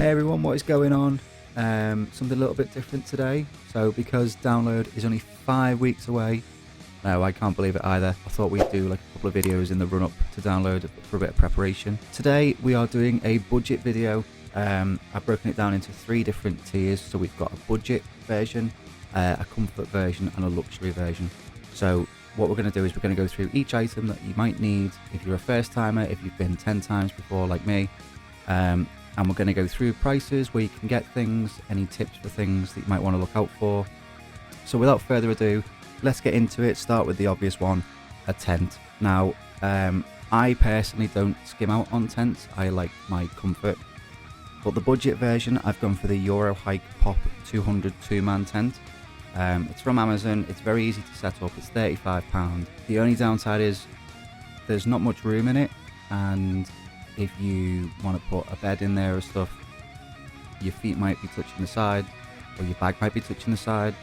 Hey everyone, what is going on? Something a little bit different today. So because download is only 5 weeks away, no, I can't believe it either. I thought we'd do like a couple of videos in the run up to download for a bit of preparation. Today we are doing a budget video. I've broken it down into 3 different tiers. So we've got a budget version, a comfort version and a luxury version. So what we're going to do is we're going to go through each item that you might need if you're a first timer, if you've been 10 times before like me. And we're going to go through prices, where you can get things, any tips for things that you might want to look out for. So without further ado, let's get into it. Start with the obvious one, a tent. Now, I personally don't skim out on tents. I like my comfort. But the budget version, I've gone for the Euro Hike Pop 200 2-man tent. It's from Amazon. It's very easy to set up. It's £35. The only downside is there's not much room in it, and if you want to put a bed in there or stuff, your feet might be touching the side, or your bag might be touching the side,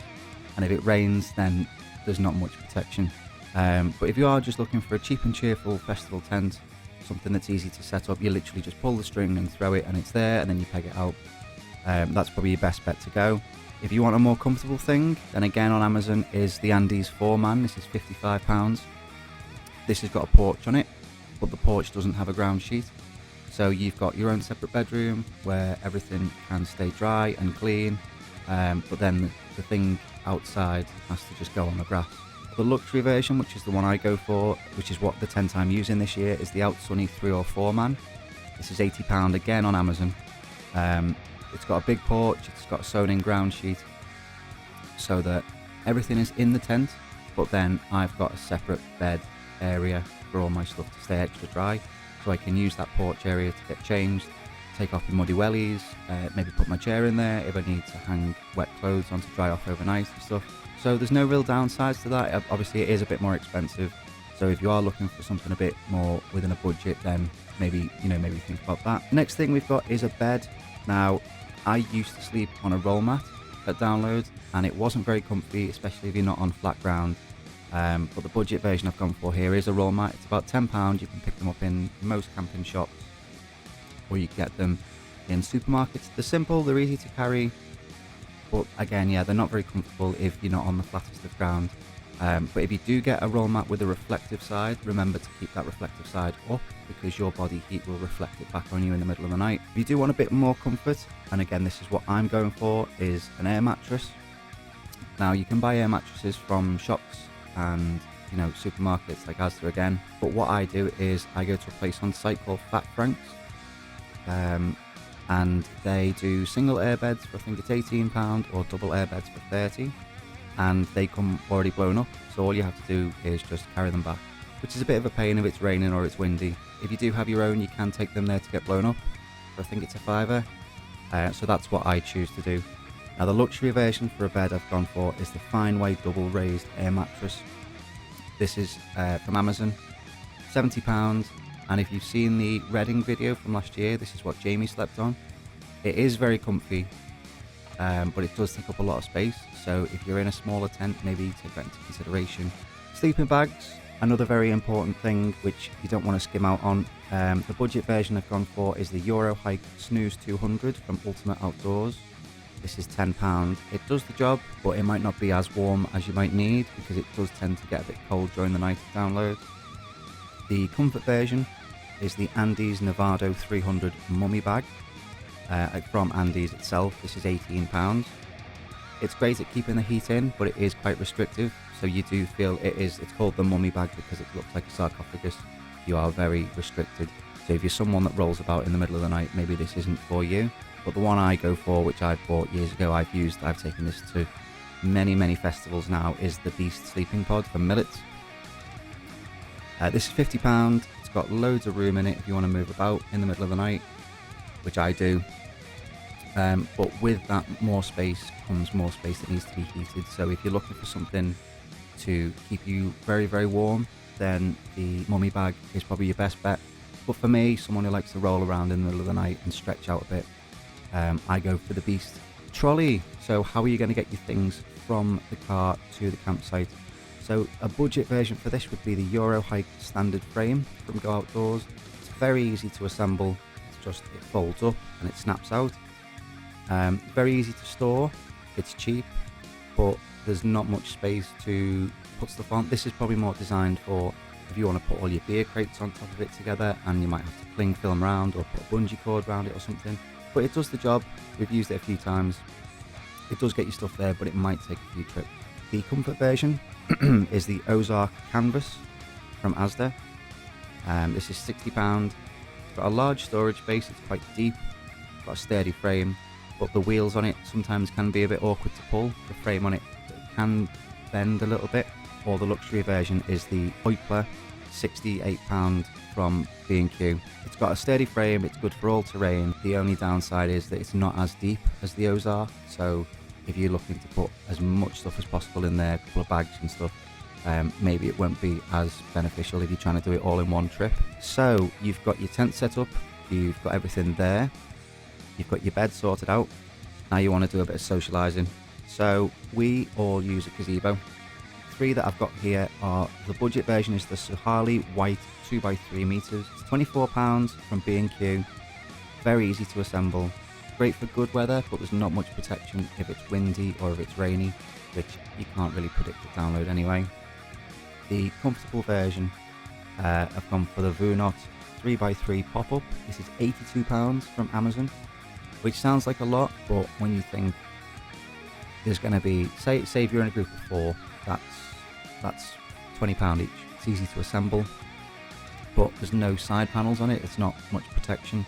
and if it rains then there's not much protection. But if you are just looking for a cheap and cheerful festival tent, something that's easy to set up, you literally just pull the string and throw it and it's there, and then you peg it out. That's probably your best bet to go. If you want a more comfortable thing, then again on Amazon is the Andes 4-man. This is £55. This has got a porch on it, but the porch doesn't have a ground sheet. So you've got your own separate bedroom where everything can stay dry and clean, but then the thing outside has to just go on the grass. The luxury version, which is the one I go for, which is what the tent I'm using this year, is the Outsunny 3 or 4-man. This is £80 again on Amazon. It's got a big porch, it's got a sewn in ground sheet, so that everything is in the tent, but then I've got a separate bed area for all my stuff to stay extra dry. So I can use that porch area to get changed, take off my muddy wellies, maybe put my chair in there if I need to hang wet clothes on to dry off overnight and stuff. So there's no real downsides to that. Obviously it is a bit more expensive, so if you are looking for something a bit more within a budget, then maybe think about that. Next thing we've got is a bed. Now, I used to sleep on a roll mat at download, and it wasn't very comfy, especially if you're not on flat ground. But the budget version I've gone for here is a roll mat. It's about £10. You can pick them up in most camping shops, or you can get them in supermarkets. They're simple, they're easy to carry, but again, yeah, they're not very comfortable if you're not on the flattest of ground. But if you do get a roll mat with a reflective side, remember to keep that reflective side up, because your body heat will reflect it back on you in the middle of the night. If you do want a bit more comfort, and again, this is what I'm going for, is an air mattress. Now, you can buy air mattresses from shops and supermarkets like Asda again, but what I do is I go to a place on site called Fat Frank's, and they do single air beds for, I think it's £18, or double air beds for £30, and they come already blown up, so all you have to do is just carry them back, which is a bit of a pain if it's raining or it's windy. If you do have your own, you can take them there to get blown up for, I think it's a £5, so that's what I choose to do. Now, the luxury version for a bed I've gone for is the Fineway double raised air mattress. This is from Amazon, £70, and if you've seen the Reading video from last year, this is what Jamie slept on. It is very comfy, but it does take up a lot of space, so if you're in a smaller tent, maybe take that into consideration. Sleeping bags, another very important thing which you don't want to skim out on. The budget version I've gone for is the Euro Hike Snooze 200 from Ultimate Outdoors. This is £10. It does the job, but it might not be as warm as you might need, because it does tend to get a bit cold during the night of download. The comfort version is the Andes Nevado 300 mummy bag from Andes itself. This is £18. It's great at keeping the heat in, but it is quite restrictive, so you do feel it's called the mummy bag because it looks like a sarcophagus. You are very restricted, so if you're someone that rolls about in the middle of the night, maybe this isn't for you. But the one I go for, which I bought years ago, I've taken this to many festivals now, is the Beast Sleeping Pod from Millets. This is £50. It's got loads of room in it if you want to move about in the middle of the night, which I do. But with that more space comes more space that needs to be heated. So if you're looking for something to keep you very warm, then the mummy bag is probably your best bet. But for me, someone who likes to roll around in the middle of the night and stretch out a bit, I go for the Beast trolley. So how are you going to get your things from the car to the campsite? So a budget version for this would be the Euro Hike standard frame from Go Outdoors. It's very easy to assemble. It's just, it folds up and it snaps out. Very easy to store, it's cheap, but there's not much space to put stuff on. This is probably more designed for if you want to put all your beer crates on top of it together, and you might have to cling film around or put a bungee cord around it or something. But it does the job. We've used it a few times. It does get your stuff there, but it might take a few trips. The comfort version is the Ozark Canvas from Asda. This is £60. It's got a large storage space, it's quite deep, it's got a sturdy frame, but the wheels on it sometimes can be a bit awkward to pull. The frame on it can bend a little bit. Or the luxury version is the Oipler, £68 from B&Q. It's got a sturdy frame, it's good for all terrain. The only downside is that it's not as deep as the Ozark, so if you're looking to put as much stuff as possible in there, a couple of bags and stuff, maybe it won't be as beneficial if you're trying to do it all in one trip. So you've got your tent set up, you've got everything there, you've got your bed sorted out. Now you want to do a bit of socialising. So we all use a gazebo. Three that I've got here are, the budget version is the Suhali White 2x3 meters. It's £24 from B&Q. Very easy to assemble. Great for good weather, but there's not much protection if it's windy or if it's rainy, which you can't really predict at download anyway. The comfortable version, I've gone for the Vunot 3x3 pop-up. This is £82 from Amazon, which sounds like a lot, but when you think there's going to be, say if you're in a group of four, that's £20 each. It's easy to assemble, but there's no side panels on it. It's not much protection.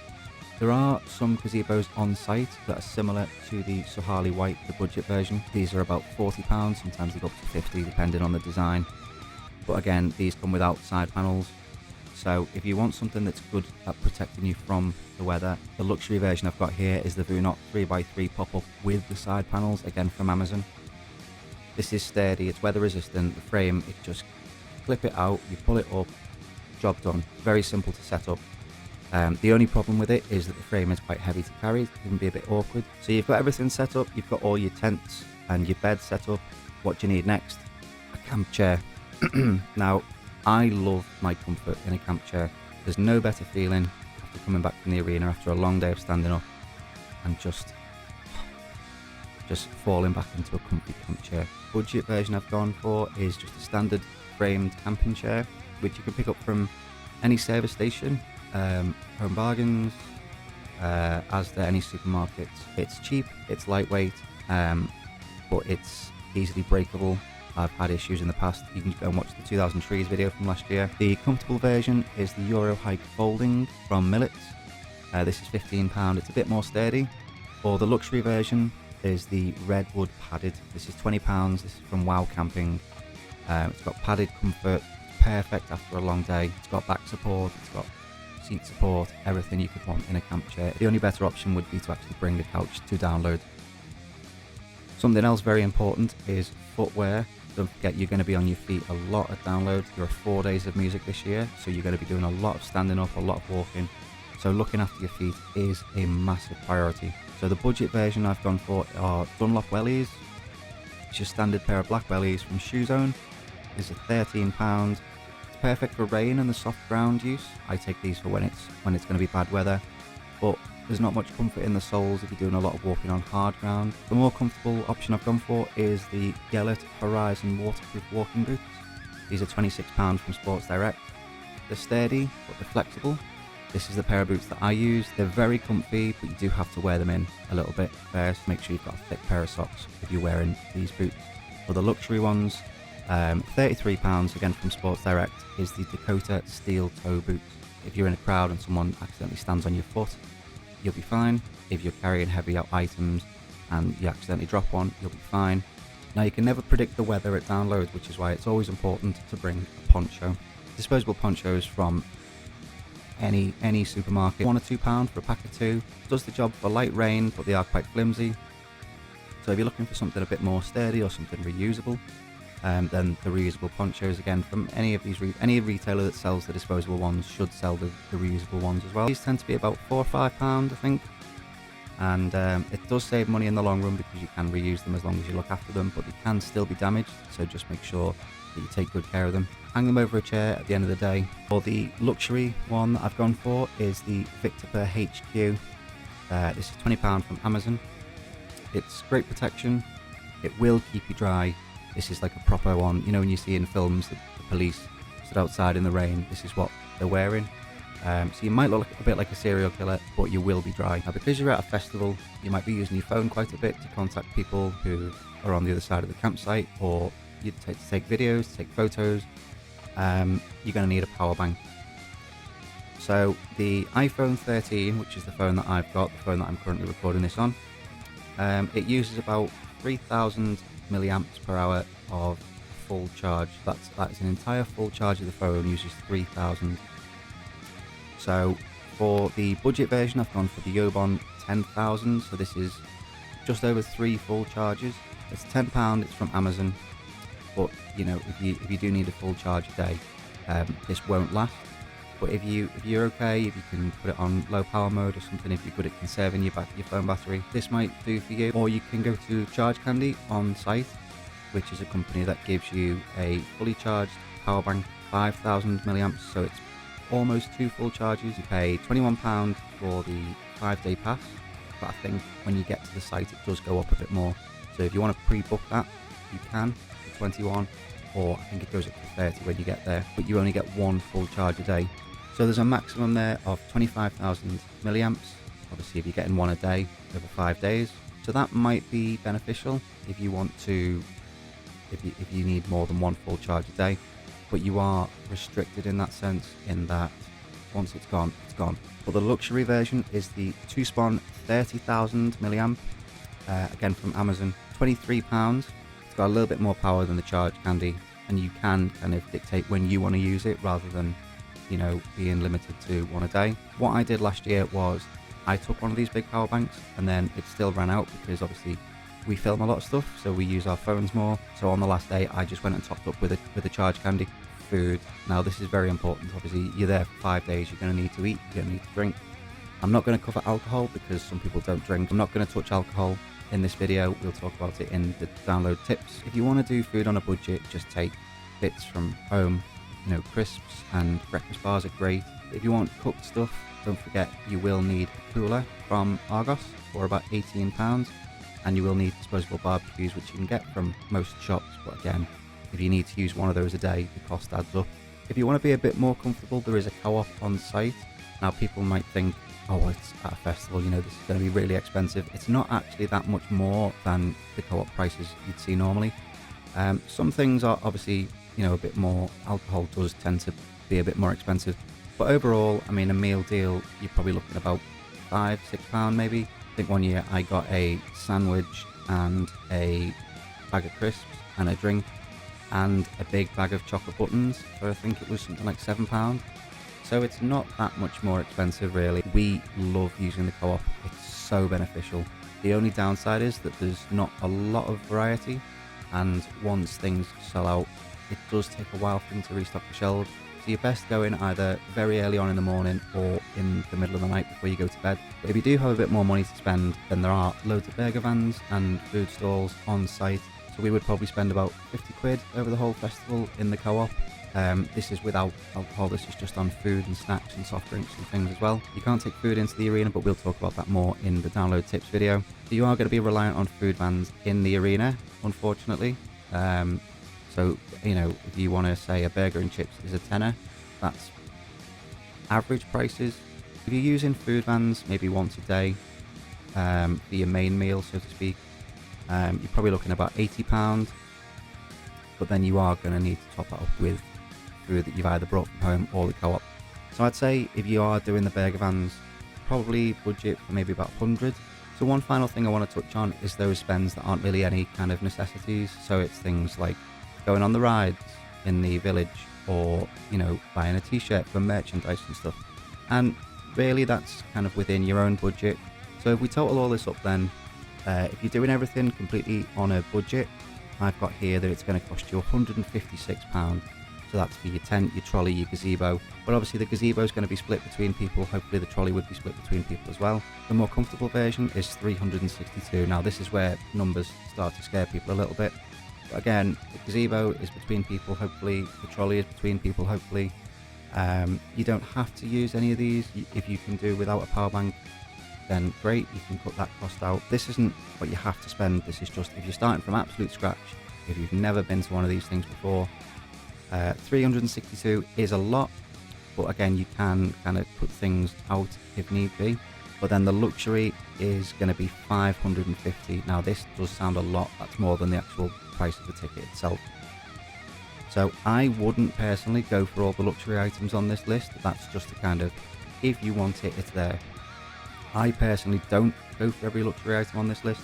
There are some gazebos on site that are similar to the Suhali White, the budget version. These are about £40, sometimes they go up to 50 depending on the design. But again, these come without side panels. So if you want something that's good at protecting you from the weather, the luxury version I've got here is the Vunot 3x3 pop-up with the side panels, again from Amazon. This is sturdy, it's weather resistant. The frame, it just clip it out, you pull it up, job done. Very simple to set up. The only problem with it is that the frame is quite heavy to carry, it can be a bit awkward. So you've got everything set up, you've got all your tents and your bed set up. What do you need next? A camp chair. Now, I love my comfort in a camp chair. There's no better feeling after coming back from the arena after a long day of standing up and just falling back into a comfy camp chair. Budget version I've gone for is just a standard framed camping chair, which you can pick up from any service station, Home Bargains, Asda, any supermarkets. It's cheap, it's lightweight, but it's easily breakable. I've had issues in the past. You can go and watch the 2000 Trees video from last year. The comfortable version is the Euro Hike Folding from Millets. This is £15, it's a bit more sturdy. Or the luxury version is the Redwood Padded. This is £20, this is from Wow Camping. It's got padded comfort, it's perfect after a long day. It's got back support, it's got seat support, everything you could want in a camp chair. The only better option would be to actually bring a couch to download. Something else very important is footwear. Don't forget, you're going to be on your feet a lot at download. There are 4 days of music this year, so you're going to be doing a lot of standing up, a lot of walking. So looking after your feet is a massive priority. So the budget version I've gone for are Dunlop wellies. It's your standard pair of black wellies from Shoe Zone. These are £13. It's perfect for rain and the soft ground use. I take these for when it's going to be bad weather, but there's not much comfort in the soles if you're doing a lot of walking on hard ground. The more comfortable option I've gone for is the Gellert Horizon waterproof walking boots. These are £26 from Sports Direct. They're sturdy, but they're flexible. This is the pair of boots that I use. They're very comfy, but you do have to wear them in a little bit first. Make sure you've got a thick pair of socks if you're wearing these boots. For the luxury ones, £33 again from Sports Direct is the Dakota Steel Toe Boots. If you're in a crowd and someone accidentally stands on your foot, you'll be fine. If you're carrying heavy items and you accidentally drop one, you'll be fine. Now, you can never predict the weather at download, which is why it's always important to bring a poncho. Disposable ponchos from any supermarket, £1 or £2 for a pack of 2. Does the job for light rain, but they are quite flimsy. So if you're looking for something a bit more sturdy or something reusable, then the reusable ponchos, again, from any retailer that sells the disposable ones should sell the reusable ones as well. These tend to be about £4 or £5, I think, and it does save money in the long run because you can reuse them as long as you look after them, but they can still be damaged, so just make sure that you take good care of them. Hang them over a chair at the end of the day. Or the luxury one that I've gone for is the Victor HQ. This is £20 from Amazon. It's great protection. It will keep you dry. This is like a proper one. You know when you see in films that the police stood outside in the rain, this is what they're wearing. So you might look a bit like a serial killer, but you will be dry. Now because you're at a festival, you might be using your phone quite a bit to contact people who are on the other side of the campsite, or you take videos, take photos. You're going to need a power bank. So the iPhone 13, which is the phone that I've got, the phone that I'm currently recording this on, it uses about 3,000 milliamps per hour of full charge. That's an entire full charge of the phone uses 3,000. So for the budget version, I've gone for the Yobon 10,000. So this is just over 3 full charges. It's £10. It's from Amazon. But you know, if you do need a full charge a day, this won't last. But if you're okay, if you can put it on low power mode or something, if you're good at conserving your phone battery, this might do for you. Or you can go to Charge Candy on site, which is a company that gives you a fully charged power bank, 5,000 milliamps. So it's almost 2 full charges. You pay £21 for the 5-day pass, but I think when you get to the site it does go up a bit more. So if you want to pre-book that, you can for 21, or I think it goes up to 30 when you get there, but you only get 1 full charge a day. So there's a maximum there of 25,000 milliamps, obviously if you're getting 1 a day over 5 days. So that might be beneficial if you want to, if you need more than 1 full charge a day. But you are restricted in that sense, in that once it's gone, it's gone. But the luxury version is the Tucson 30,000 milliamp, again from Amazon, £23. It's got a little bit more power than the Charge Candy, and you can kind of dictate when you want to use it rather than, you know, being limited to 1 a day. What I did last year was I took one of these big power banks and then it still ran out because obviously we film a lot of stuff, so we use our phones more. So on the last day, I just went and topped up with a Charge Candy. Food. Now this is very important. Obviously, you're there for 5 days. You're going to need to eat. You're going to need to drink. I'm not going to cover alcohol because some people don't drink. I'm not going to touch alcohol in this video. We'll talk about it in the download tips. If you want to do food on a budget, just take bits from home. You know, crisps and breakfast bars are great. If you want cooked stuff, don't forget you will need a cooler from Argos for about £18, and you will need disposable barbecues, which you can get from most shops. But again, if you need to use 1 of those a day, the cost adds up. If you want to be a bit more comfortable, there is a co-op on site. Now people might think, oh, it's at a festival, you know, this is going to be really expensive. It's not actually that much more than the co-op prices you'd see normally. Some things are obviously, you know, a bit more. Alcohol does tend to be a bit more expensive. But overall, I mean, a meal deal, you're probably looking about £5-6 maybe. I think one year I got a sandwich and a bag of crisps and a drink and a big bag of chocolate buttons, so I think it was something like £7. So it's not that much more expensive really. We love using the co-op, it's so beneficial. The only downside is that there's not a lot of variety, and once things sell out, it does take a while for them to restock the shelves. So you're best going either very early on in the morning or in the middle of the night before you go to bed. But if you do have a bit more money to spend, then there are loads of burger vans and food stalls on site. So we would probably spend about 50 quid over the whole festival in the co-op. This is without alcohol, this is just on food and snacks and soft drinks and things as well. You can't take food into the arena, but we'll talk about that more in the download tips video. So you are going to be reliant on food vans in the arena, unfortunately. So, you know, if you want to say a burger and chips is a tenner, that's average prices. If you're using food vans maybe once a day for your main meal, so to speak, you're probably looking at about £80, but then you are going to need to top that up with food that you've either brought from home or the co-op. So I'd say if you are doing the burger vans, probably budget for maybe about 100. So one final thing I want to touch on is those spends that aren't really any kind of necessities. So it's things like going on the rides in the village, or, you know, buying a t-shirt for merchandise and stuff. And really that's kind of within your own budget. So if we total all this up then, if you're doing everything completely on a budget, I've got here that it's going to cost you £156. So that's for your tent, your trolley, your gazebo. But obviously the gazebo is going to be split between people. Hopefully the trolley would be split between people as well. The more comfortable version is £362. Now this is where numbers start to scare people a little bit. But again, the gazebo is between people, hopefully. The trolley is between people, hopefully. You don't have to use any of these if you can do without a power bank. then great, you can cut that cost out. This isn't what you have to spend. This is just if you're starting from absolute scratch, if you've never been to one of these things before. 362 is a lot, but again, you can kind of put things out if need be. But then the luxury is going to be 550. Now this does sound a lot. That's more than the actual price of the ticket itself. So I wouldn't personally go for all the luxury items on this list. That's just a kind of, if you want it, it's there. I personally don't go for every luxury item on this list.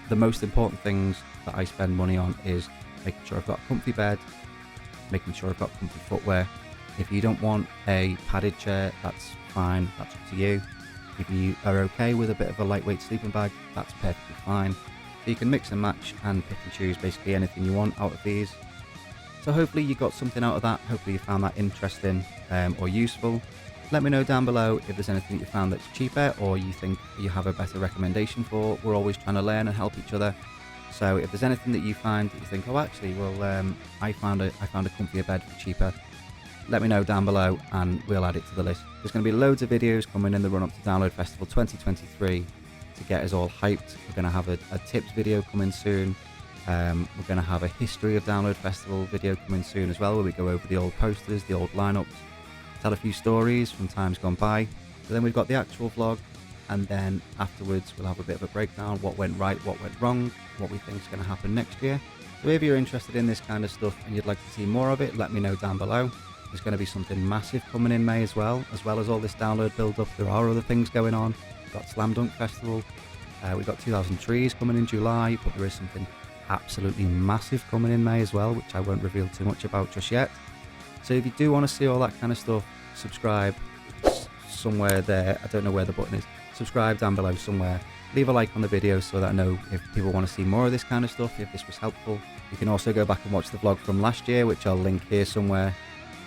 The most important things that I spend money on is making sure I've got a comfy bed, making sure I've got comfy footwear. If you don't want a padded chair, that's fine, that's up to you. If you are okay with a bit of a lightweight sleeping bag, that's perfectly fine. So you can mix and match and pick and choose basically anything you want out of these. So hopefully you got something out of that. Hopefully you found that interesting or useful. Let me know down below if there's anything that you found that's cheaper or you think you have a better recommendation for. We're always trying to learn and help each other. So if there's anything that you find that you think, oh actually, well, I found a comfier bed for cheaper, let me know down below and we'll add it to the list. There's going to be loads of videos coming in the run up to Download Festival 2023 to get us all hyped. We're going to have a tips video coming soon. We're going to have a history of Download Festival video coming soon as well, where we go over the old posters, the old lineups, tell a few stories from times gone by. So then we've got the actual vlog, and then afterwards we'll have a bit of a breakdown, what went right, what went wrong, what we think is going to happen next year. So if you're interested in this kind of stuff and you'd like to see more of it, let me know down below. There's going to be something massive coming in May as well as all this download build up. There are other things going on. We've got Slam Dunk Festival, we've got 2000 Trees coming in July, but there is something absolutely massive coming in May as well, which I won't reveal too much about just yet. So if you do want to see all that kind of stuff, subscribe somewhere there. I don't know where the button is. Subscribe down below somewhere. Leave a like on the video so that I know if people want to see more of this kind of stuff, if this was helpful. You can also go back and watch the vlog from last year, which I'll link here somewhere,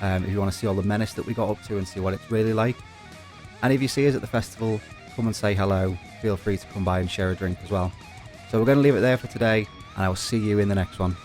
if you want to see all the menace that we got up to and see what it's really like. And if you see us at the festival, come and say hello. Feel free to come by and share a drink as well. So we're going to leave it there for today, and I will see you in the next one.